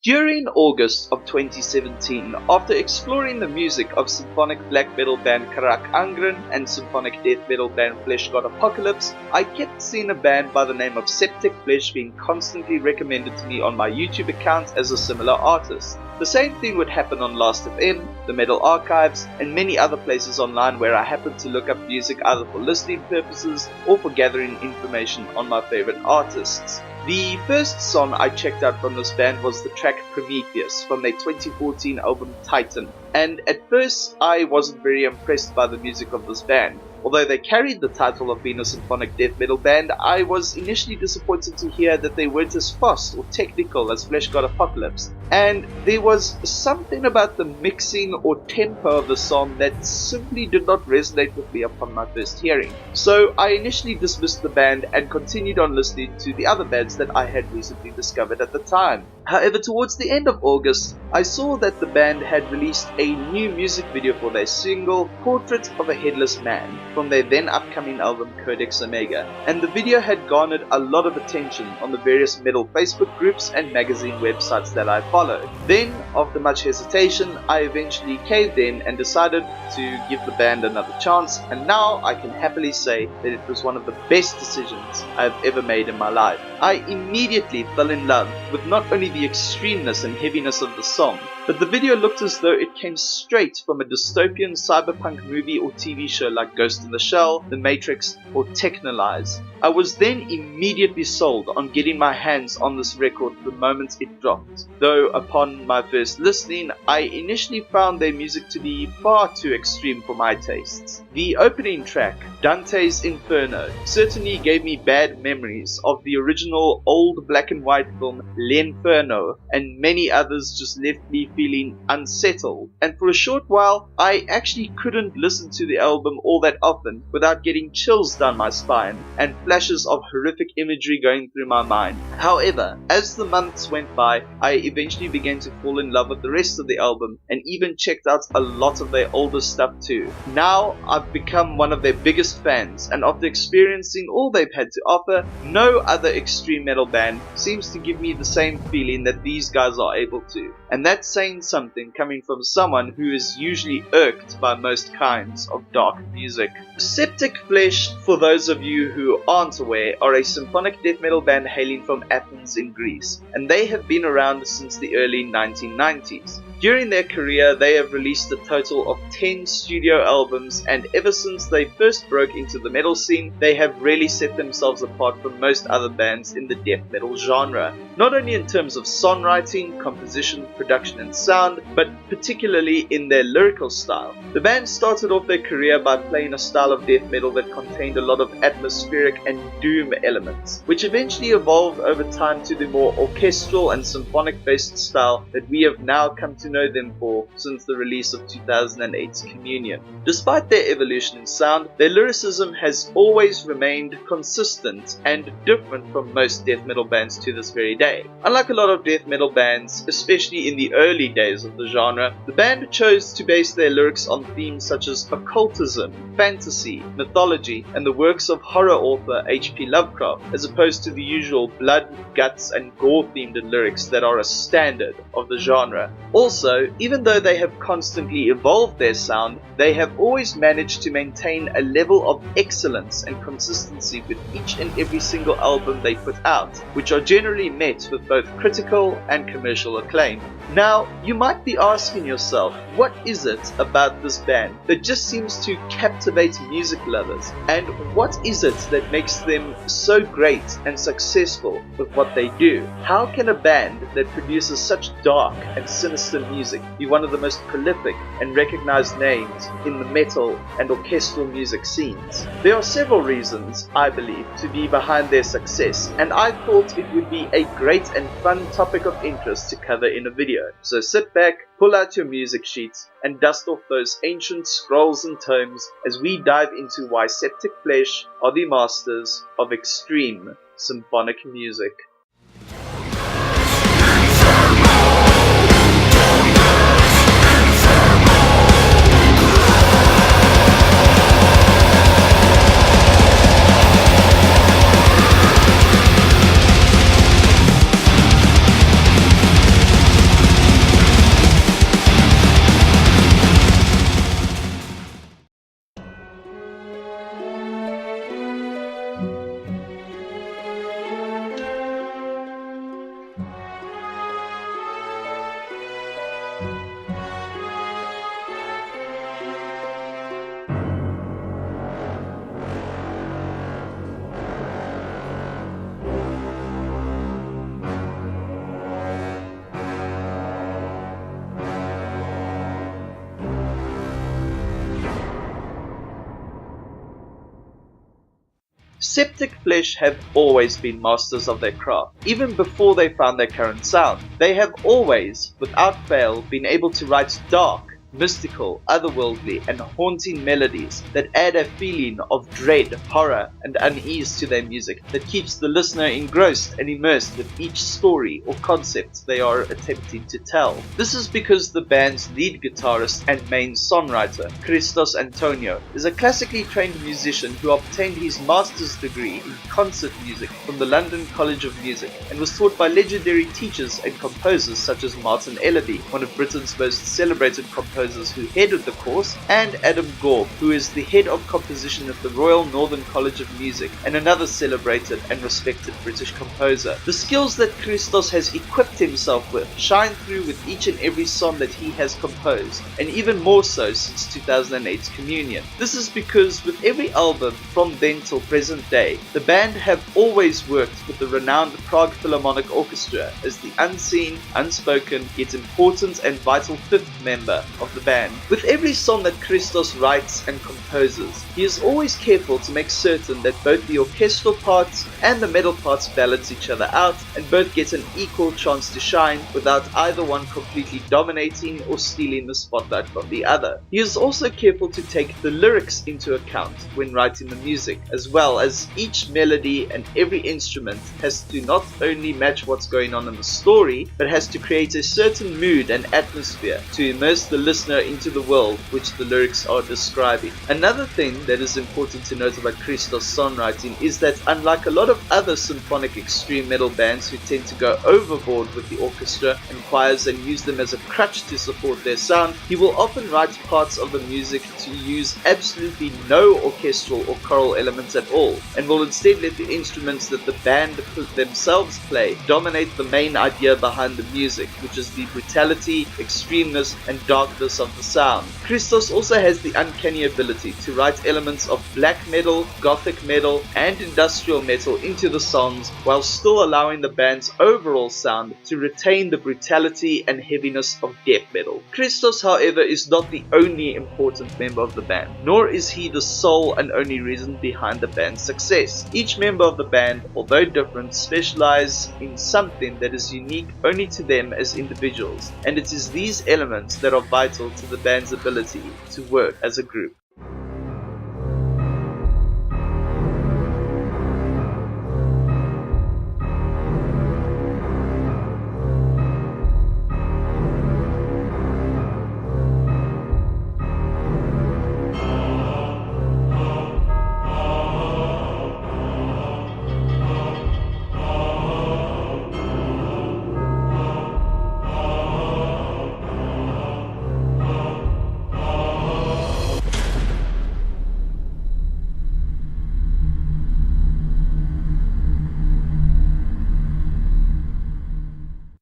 During August of 2017, after exploring the music of symphonic black metal band Karak Angren and symphonic death metal band Flesh God Apocalypse, I kept seeing a band by the name of Septicflesh being constantly recommended to me on my YouTube account as a similar artist. The same thing would happen on Last.fm, the Metal Archives, and many other places online where I happened to look up music either for listening purposes or for gathering information on my favorite artists. The first song I checked out from this band was the track Prometheus from their 2014 album Titan, and at first I wasn't very impressed by the music of this band. Although they carried the title of being a symphonic death metal band, I was initially disappointed to hear that they weren't as fast or technical as Flesh God Apocalypse, and there was something about the mixing or tempo of the song that simply did not resonate with me upon my first hearing. So I initially dismissed the band and continued on listening to the other bands that I had recently discovered at the time. However, towards the end of August, I saw that the band had released a new music video for their single Portrait of a Headless Man from their then upcoming album Codex Omega, and the video had garnered a lot of attention on the various metal Facebook groups and magazine websites that I followed. Then, after much hesitation, I eventually caved in and decided to give the band another chance, and now I can happily say that it was one of the best decisions I've ever made in my life. I immediately fell in love with not only the extremeness and heaviness of the song, but the video looked as though it came straight from a dystopian cyberpunk movie or TV show like Ghost in the Shell, The Matrix, or Technolize. I was then immediately sold on getting my hands on this record the moment it dropped, though upon my first listening, I initially found their music to be far too extreme for my tastes. The opening track, Dante's Inferno, certainly gave me bad memories of the original old black and white film L'Inferno, and many others just left me feeling unsettled, and for a short while I actually couldn't listen to the album all that often without getting chills down my spine and flashes of horrific imagery going through my mind. However, as the months went by, I eventually began to fall in love with the rest of the album and even checked out a lot of their older stuff too. Now I've become one of their biggest fans, and after experiencing all they've had to offer, no other extreme metal band seems to give me the same feeling that these guys are able to, and that's saying something coming from someone who is usually irked by most kinds of dark music. Septicflesh, for those of you who aren't aware, are a symphonic death metal band hailing from Athens in Greece, and they have been around since the early 1990s. During their career, they have released a total of 10 studio albums, and ever since they first broke into the metal scene, they have really set themselves apart from most other bands in the death metal genre. Not only in terms of songwriting, composition, production and sound, but particularly in their lyrical style. The band started off their career by playing a style of death metal that contained a lot of atmospheric and doom elements, which eventually evolved over time to the more orchestral and symphonic based style that we have now come to know them for since the release of 2008's Communion. Despite their evolution in sound, their lyricism has always remained consistent and different from most death metal bands to this very day. Unlike a lot of death metal bands, especially in the early days of the genre, the band chose to base their lyrics on themes such as occultism, fantasy, mythology, and the works of horror author H.P. Lovecraft, as opposed to the usual blood, guts, and gore-themed lyrics that are a standard of the genre. Also, even though they have constantly evolved their sound, they have always managed to maintain a level of excellence and consistency with each and every single album they put out, which are generally met with both critical and commercial acclaim. Now, you might be asking yourself, what is it about this band that just seems to captivate music lovers? And what is it that makes them so great and successful with what they do? How can a band that produces such dark and sinister music be one of the most prolific and recognized names in the metal and orchestral music scenes? There are several reasons, I believe, to be behind their success, and I thought it would be a great and fun topic of interest to cover in a video. So sit back, pull out your music sheets, and dust off those ancient scrolls and tomes as we dive into why Septicflesh are the masters of extreme symphonic music. Septicflesh have always been masters of their craft. Even before they found their current sound, they have always, without fail, been able to write dark, mystical, otherworldly, and haunting melodies that add a feeling of dread, horror, and unease to their music that keeps the listener engrossed and immersed with each story or concept they are attempting to tell. This is because the band's lead guitarist and main songwriter, Christos Antonio, is a classically trained musician who obtained his master's degree in concert music from the London College of Music and was taught by legendary teachers and composers such as Martin Ellerby, one of Britain's most celebrated composers who headed the course, and Adam Gorb, who is the head of composition at the Royal Northern College of Music and another celebrated and respected British composer. The skills that Christos has equipped himself with shine through with each and every song that he has composed, and even more so since 2008's Communion. This is because with every album from then till present day, the band have always worked with the renowned Prague Philharmonic Orchestra as the unseen, unspoken, yet important and vital fifth member of the band. With every song that Christos writes and composes, he is always careful to make certain that both the orchestral parts and the metal parts balance each other out and both get an equal chance to shine without either one completely dominating or stealing the spotlight from the other. He is also careful to take the lyrics into account when writing the music, as well as each melody and every instrument has to not only match what's going on in the story, but has to create a certain mood and atmosphere to immerse the listener into the world which the lyrics are describing. Another thing that is important to note about Christos' songwriting is that unlike a lot of other symphonic extreme metal bands who tend to go overboard with the orchestra and choirs and use them as a crutch to support their sound, he will often write parts of the music to use absolutely no orchestral or choral elements at all, and will instead let the instruments that the band themselves play dominate the main idea behind the music, which is the brutality, extremeness, and darkness of the sound. Christos also has the uncanny ability to write elements of black metal, gothic metal, and industrial metal into the songs while still allowing the band's overall sound to retain the brutality and heaviness of death metal. Christos, however, is not the only important member of the band, nor is he the sole and only reason behind the band's success. Each member of the band, although different, specialize in something that is unique only to them as individuals, and it is these elements that are vital to the band's ability to work as a group.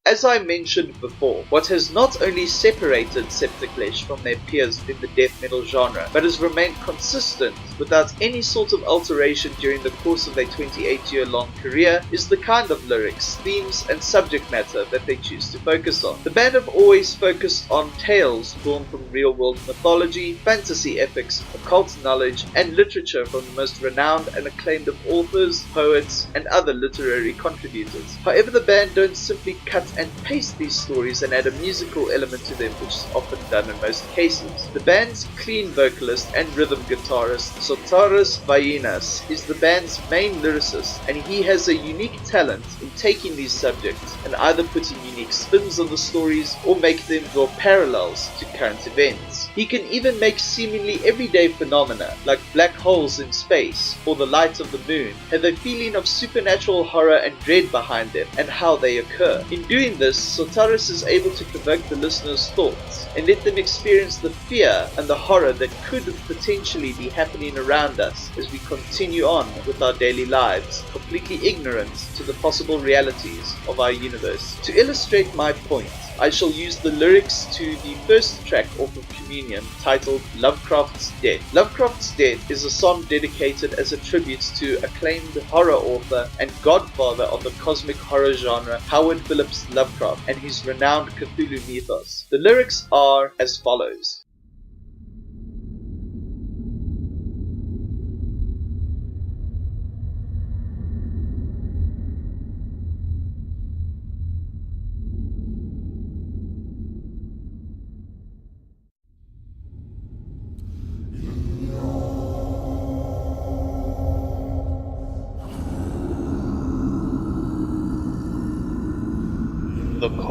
As I mentioned before, what has not only separated Septicflesh from their peers in the death metal genre, but has remained consistent without any sort of alteration during the course of their 28-year-long career is the kind of lyrics, themes, and subject matter that they choose to focus on. The band have always focused on tales born from real-world mythology, fantasy epics, occult knowledge, and literature from the most renowned and acclaimed of authors, poets, and other literary contributors. However, the band don't simply cut and paste these stories and add a musical element to them, which is often done in most cases. The band's clean vocalist and rhythm guitarist, Sotaras Vainas, is the band's main lyricist, and he has a unique talent in taking these subjects and either putting unique spins on the stories or make them draw parallels to current events. He can even make seemingly everyday phenomena, like black holes in space or the light of the moon, have a feeling of supernatural horror and dread behind them and how they occur. In doing this, Sotaras is able to provoke the listener's thoughts and let them experience the fear and the horror that could potentially be happening around us as we continue on with our daily lives, completely ignorant to the possible realities of our universe. To illustrate my point, I shall use the lyrics to the first track off of Communion, titled Lovecraft's Death. Lovecraft's Death is a song dedicated as a tribute to acclaimed horror author and godfather of the cosmic horror genre, Howard Phillips Lovecraft, and his renowned Cthulhu mythos. The lyrics are as follows.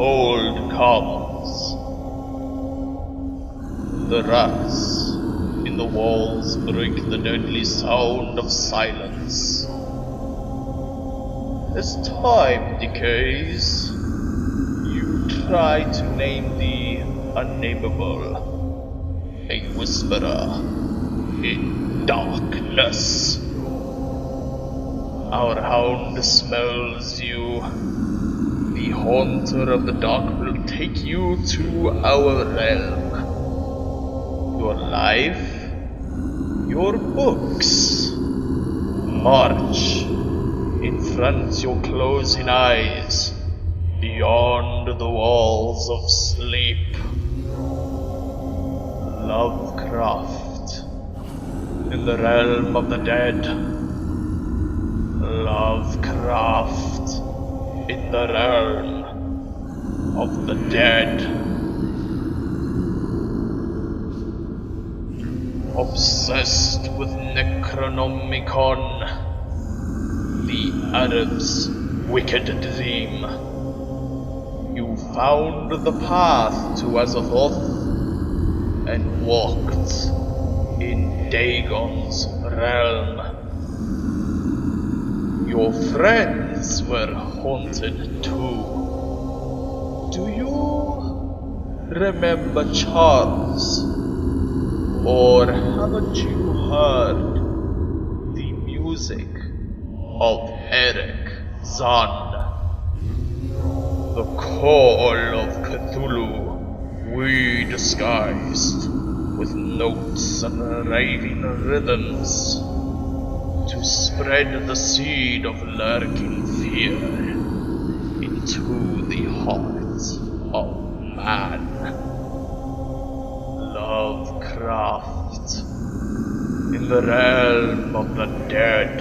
cold comes. The rats in the walls break the deadly sound of silence. As time decays, you try to name the unnameable, a whisperer in darkness. Our hound smells you. The haunter of the dark will take you to our realm. Your life, your books, march in front your closing eyes, beyond the walls of sleep. Lovecraft, in the realm of the dead. Lovecraft, in the realm of the dead. Obsessed with Necronomicon, the Arab's wicked dream. You found the path to Azathoth and walked in Dagon's realm. Your friends were haunted too. Do you remember Charles? Or haven't you heard the music of Eric Zahn? The call of Cthulhu we disguised with notes and raving rhythms to spread the seed of lurking fear into the heart of man. Lovecraft, in the realm of the dead.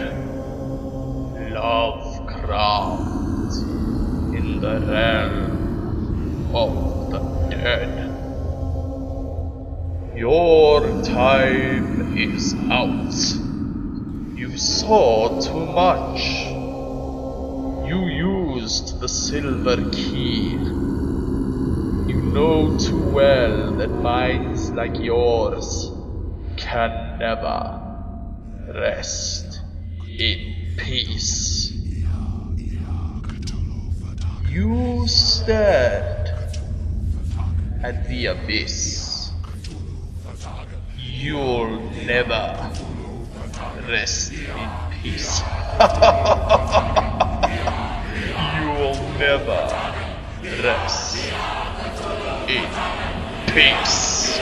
Lovecraft, in the realm of the dead. Your time is out. You saw too much. You used the silver key. You know too well that minds like yours can never rest in peace. You stared at the abyss. You'll never rest in peace. You'll never rest in peace.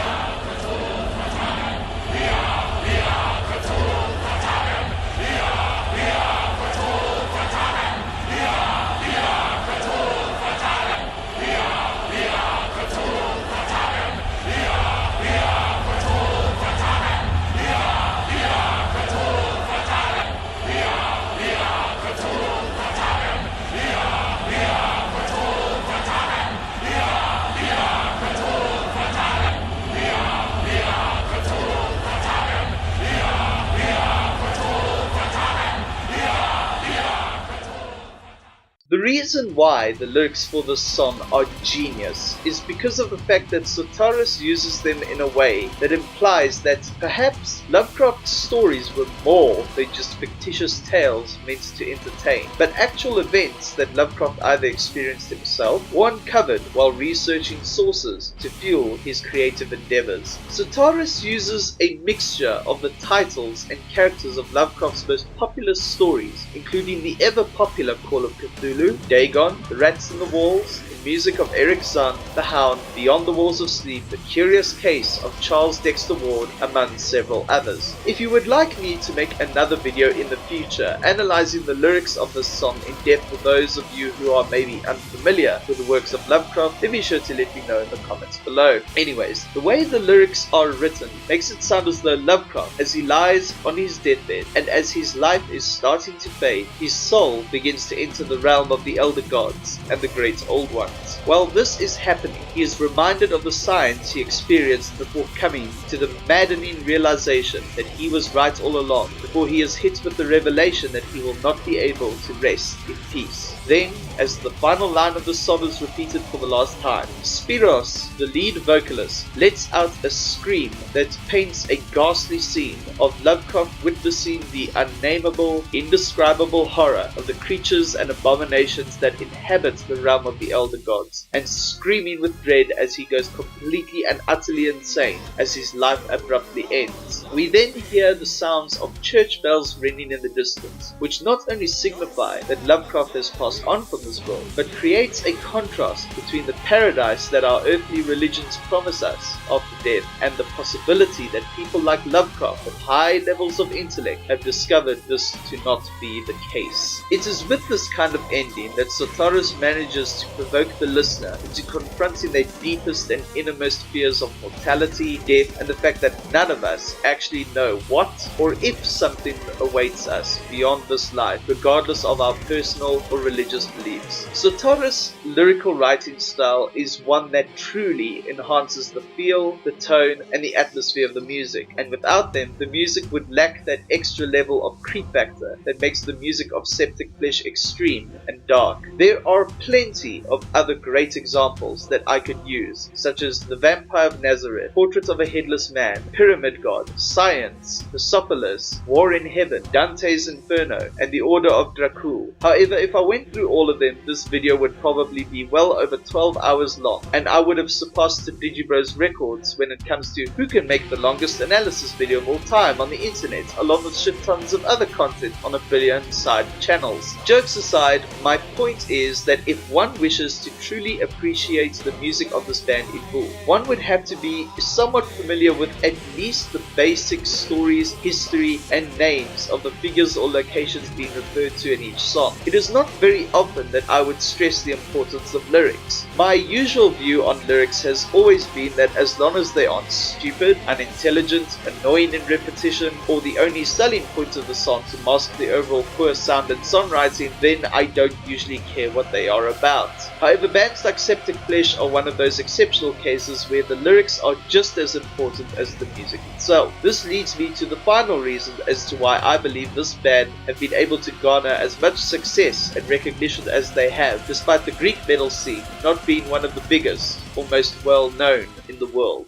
The reason why the lyrics for this song are genius is because of the fact that Sotaris uses them in a way that implies that perhaps Lovecraft's stories were more than just fictitious tales meant to entertain, but actual events that Lovecraft either experienced himself or uncovered while researching sources to fuel his creative endeavors. Sotaris uses a mixture of the titles and characters of Lovecraft's most popular stories, including the ever-popular Call of Cthulhu, Dagon, The Rats in the Walls, the music of Eric Zahn, The Hound, Beyond the Walls of Sleep, The Curious Case of Charles Dexter Ward, among several others. If you would like me to make another video in the future analyzing the lyrics of this song in depth for those of you who are maybe unfamiliar with the works of Lovecraft, then be sure to let me know in the comments below. Anyways, the way the lyrics are written makes it sound as though Lovecraft, as he lies on his deathbed and as his life is starting to fade, his soul begins to enter the realm of the elder gods and the great old ones. While this is happening, he is reminded of the signs he experienced before coming to the maddening realization that he was right all along, before he is hit with the revelation that he will not be able to rest in peace. Then, as the final line of the song is repeated for the last time, Spiros, the lead vocalist, lets out a scream that paints a ghastly scene of Lovecraft witnessing the unnameable, indescribable horror of the creatures and abominations that inhabit the realm of the elder gods, and screaming with dread as he goes completely and utterly insane as his life abruptly ends. We then hear the sounds of church bells ringing in the distance, which not only signify that Lovecraft has passed on from this world, but creates a contrast between the paradise that our earthly religions promise us after death and the possibility that people like Lovecraft with high levels of intellect have discovered this to not be the case. It is with this kind of ending that Sotaris manages to provoke the listener into confronting their deepest and innermost fears of mortality, death, and the fact that none of us actually know what or if something awaits us beyond this life, regardless of our personal or religious beliefs. Sotaris' lyrical writing style is one that truly enhances the feel, the tone, and the atmosphere of the music, and without them, the music would lack that extra level of creep factor that makes the music of Septicflesh extreme and dark. There are plenty of other great examples that I could use, such as The Vampire of Nazareth, Portrait of a Headless Man, Pyramid God, Science, Persepolis, War in Heaven, Dante's Inferno, and The Order of Dracul. However, if I went through all of them, this video would probably be well over 12 hours long, and I would have surpassed the Digibros records when it comes to who can make the longest analysis video of all time on the internet, along with shit tons of other content on a billion side channels. Jokes aside, my point is that if one wishes to truly appreciate the music of this band in full, one would have to be somewhat familiar with at least the basic stories, history, and names of the figures or locations being referred to in each song. It is not very often that I would stress the importance of lyrics. My usual view on lyrics has always been that as long as they aren't stupid, unintelligent, annoying in repetition, or the only selling point of the song to mask the overall poor sound and songwriting, then I don't usually care what they are about. However, bands like Septicflesh are one of those exceptional cases where the lyrics are just as important as the music itself. This leads me to the final reason as to why I believe this band have been able to garner as much success and recognition as they have, despite the Greek metal scene not being one of the biggest or most well known in the world.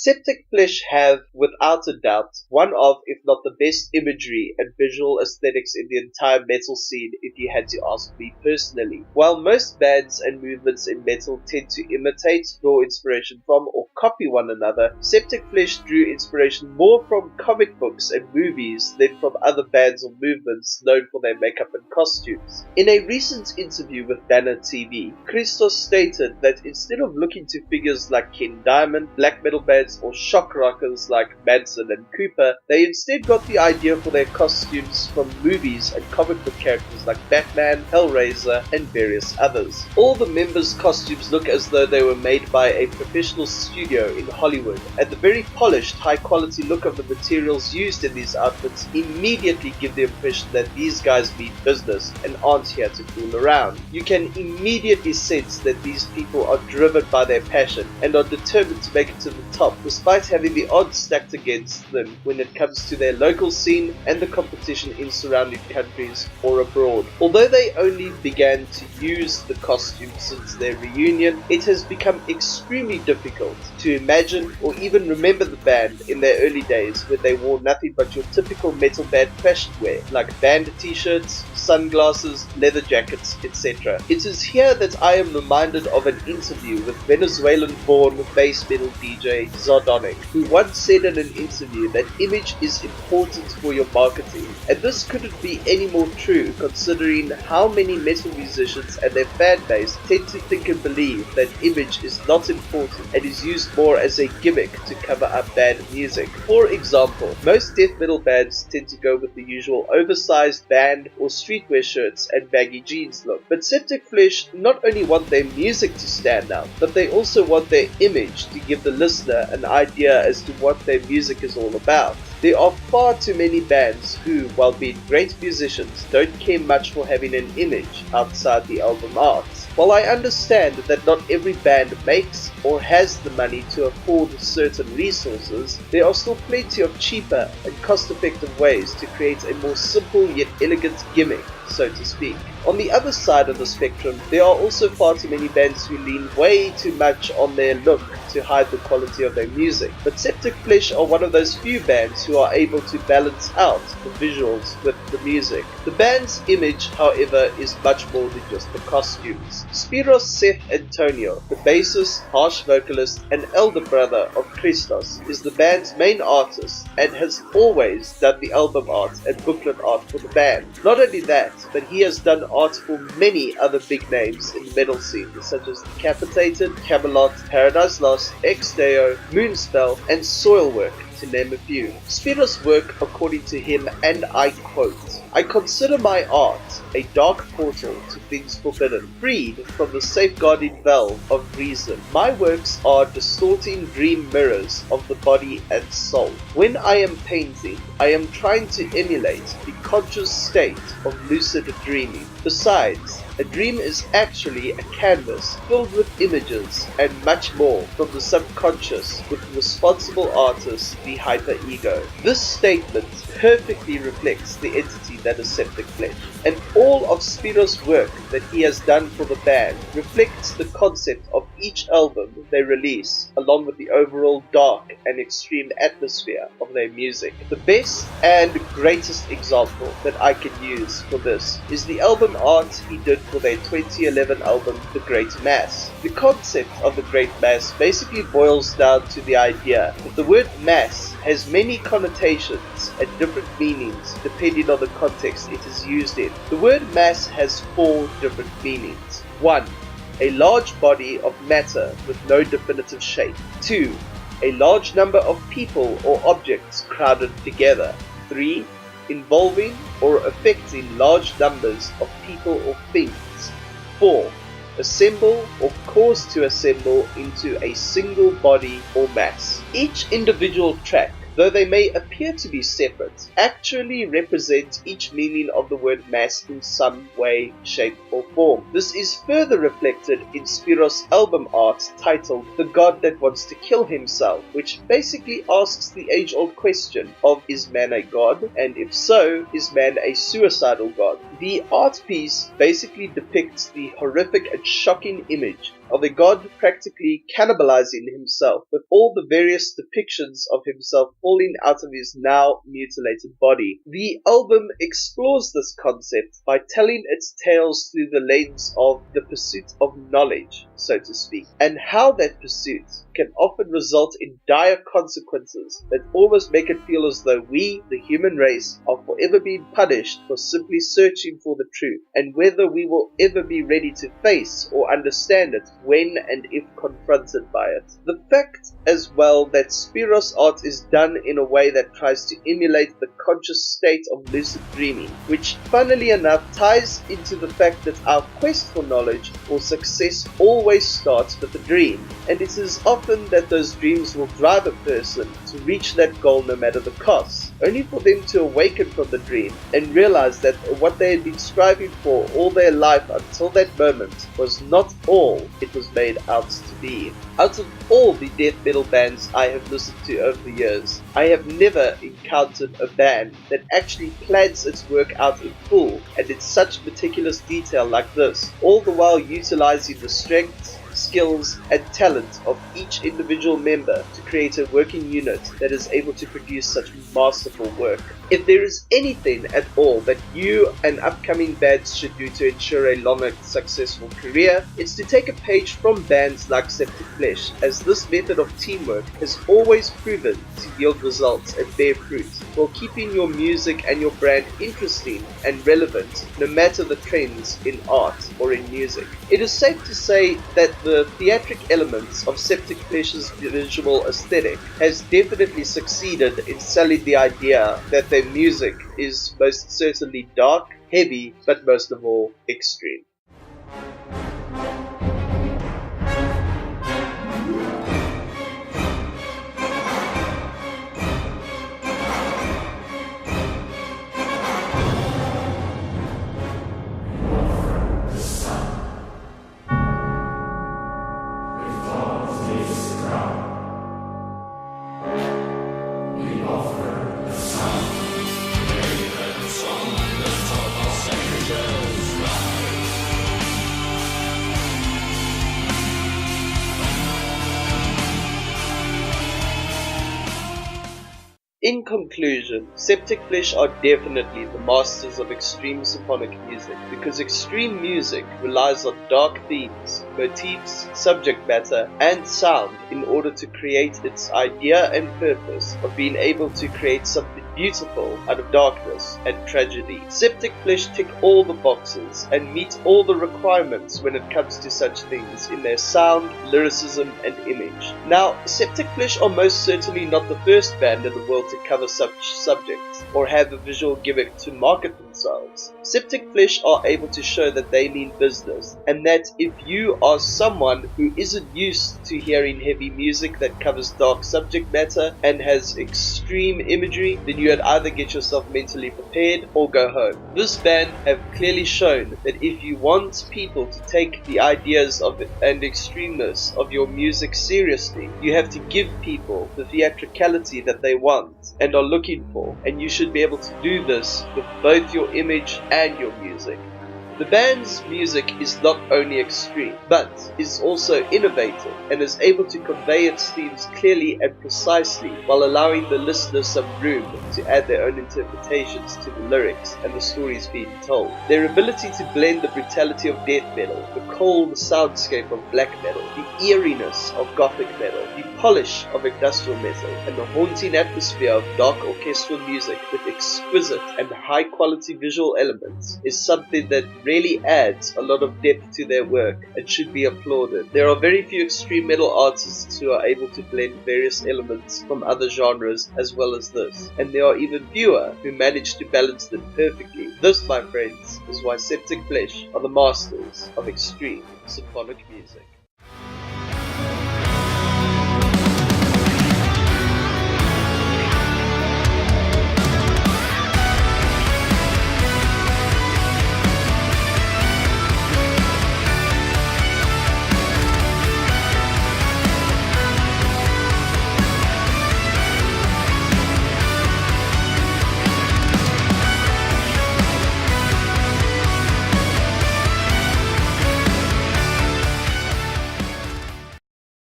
Septicflesh have, without a doubt, one of, if not the best imagery and visual aesthetics in the entire metal scene if you had to ask me personally. While most bands and movements in metal tend to imitate, draw inspiration from, or copy one another, Septicflesh drew inspiration more from comic books and movies than from other bands or movements known for their makeup and costumes. In a recent interview with Banner TV, Christos stated that instead of looking to figures like Ken Diamond, black metal bands, or shock rockers like Manson and Cooper, they instead got the idea for their costumes from movies and comic book characters like Batman, Hellraiser, and various others. All the members' costumes look as though they were made by a professional studio in Hollywood, and the very polished, high-quality look of the materials used in these outfits immediately give the impression that these guys mean business and aren't here to fool around. You can immediately sense that these people are driven by their passion and are determined to make it to the top, despite having the odds stacked against them when it comes to their local scene and the competition in surrounding countries or abroad. Although they only began to use the costume since their reunion, it has become extremely difficult to imagine or even remember the band in their early days when they wore nothing but your typical metal band fashion wear, like band t-shirts, sunglasses, leather jackets, etc. It is here that I am reminded of an interview with Venezuelan-born bass metal DJ sardonic, who once said in an interview that image is important for your marketing. And this couldn't be any more true considering how many metal musicians and their fan base tend to think and believe that image is not important and is used more as a gimmick to cover up bad music. For example, most death metal bands tend to go with the usual oversized band or streetwear shirts and baggy jeans look. But Septicflesh not only want their music to stand out, but they also want their image to give the listener an idea as to what their music is all about. There are far too many bands who, while being great musicians, don't care much for having an image outside the album art. While I understand that not every band makes or has the money to afford certain resources, there are still plenty of cheaper and cost-effective ways to create a more simple yet elegant gimmick, so to speak. On the other side of the spectrum, there are also far too many bands who lean way too much on their look to hide the quality of their music. But Septicflesh are one of those few bands who are able to balance out the visuals with the music. The band's image, however, is much more than just the costumes. Spiros Seth Antonio, the bassist, harsh vocalist, and elder brother of Christos, is the band's main artist and has always done the album art and booklet art for the band. Not only that, but he has done art for many other big names in the metal scene, such as Decapitated, Camelot, Paradise Lost, Ex Deo, Moonspell, and Soilwork, to name a few. Spiros' work, according to him, and I quote, "I consider my art a dark portal to things forbidden, freed from the safeguarding valve of reason. My works are distorting dream mirrors of the body and soul. When I am painting, I am trying to emulate the conscious state of lucid dreaming. Besides, a dream is actually a canvas filled with images and much more from the subconscious with the responsible artist, the hyper-ego." This statement perfectly reflects the entity that is Septicflesh, and all of Spiros' work that he has done for the band reflects the concept of each album they release, along with the overall dark and extreme atmosphere of their music. The best and greatest example that I can use for this is the album art he did for their 2011 album, The Great Mass. The concept of the Great Mass basically boils down to the idea that the word mass has many connotations and different meanings depending on the context it is used in. The word mass has 4 different meanings. 1. A large body of matter with no definitive shape. 2. A large number of people or objects crowded together. 3. Involving or affecting large numbers of people or things. 4. Assemble or cause to assemble into a single body or mass. Each individual track, though they may appear to be separate, actually represent each meaning of the word mass in some way, shape, or form. This is further reflected in Spiros' album art titled The God That Wants to Kill Himself, which basically asks the age-old question of, is man a god? And if so, is man a suicidal god? The art piece basically depicts the horrific and shocking image of a god practically cannibalizing himself, with all the various depictions of himself falling out of his now mutilated body. The album explores this concept by telling its tales through the lens of the pursuit of knowledge, so to speak, and how that pursuit can often result in dire consequences that almost make it feel as though we, the human race, are forever being punished for simply searching for the truth, and whether we will ever be ready to face or understand it when and if confronted by it. The fact as well that Spiros' art is done in a way that tries to emulate the conscious state of lucid dreaming, which funnily enough ties into the fact that our quest for knowledge or success always starts with a dream, and it is often that those dreams will drive a person to reach that goal no matter the cost, only for them to awaken from the dream and realize that what they had been striving for all their life until that moment was not all it was made out to be. Out of all the death metal bands I have listened to over the years, I have never encountered a band that actually plans its work out in full and in such meticulous detail like this, all the while utilizing the strengths, skills, and talent of each individual member to create a working unit that is able to produce such masterful work. If there is anything at all that you and upcoming bands should do to ensure a long and successful career, it's to take a page from bands like Septicflesh, as this method of teamwork has always proven to yield results and bear fruit, while keeping your music and your brand interesting and relevant no matter the trends in art or in music. It is safe to say that the theatric elements of Septicflesh's visual aesthetic has definitely succeeded in selling the idea that their music is most certainly dark, heavy, but most of all extreme. In conclusion, Septicflesh are definitely the masters of extreme symphonic music, because extreme music relies on dark themes, motifs, subject matter, and sound in order to create its idea and purpose of being able to create something beautiful out of darkness and tragedy. Septicflesh tick all the boxes and meet all the requirements when it comes to such things in their sound, lyricism, and image. Now, Septicflesh are most certainly not the first band in the world to cover such subjects or have a visual gimmick to market themselves. Septicflesh are able to show that they mean business, and that if you are someone who isn't used to hearing heavy music that covers dark subject matter and has extreme imagery, then you had either get yourself mentally prepared or go home. This band have clearly shown that if you want people to take the ideas of and extremeness of your music seriously, you have to give people the theatricality that they want and are looking for, and you should be able to do this with both your image and your music. The band's music is not only extreme, but is also innovative and is able to convey its themes clearly and precisely while allowing the listener some room to add their own interpretations to the lyrics and the stories being told. Their ability to blend the brutality of death metal, the cold soundscape of black metal, the eeriness of gothic metal, the polish of industrial metal, and the haunting atmosphere of dark orchestral music with exquisite and high quality visual elements is something that really adds a lot of depth to their work and should be applauded. There are very few extreme metal artists who are able to blend various elements from other genres as well as this, and there are even fewer who manage to balance them perfectly. This, my friends, is why Septicflesh are the masters of extreme symphonic music.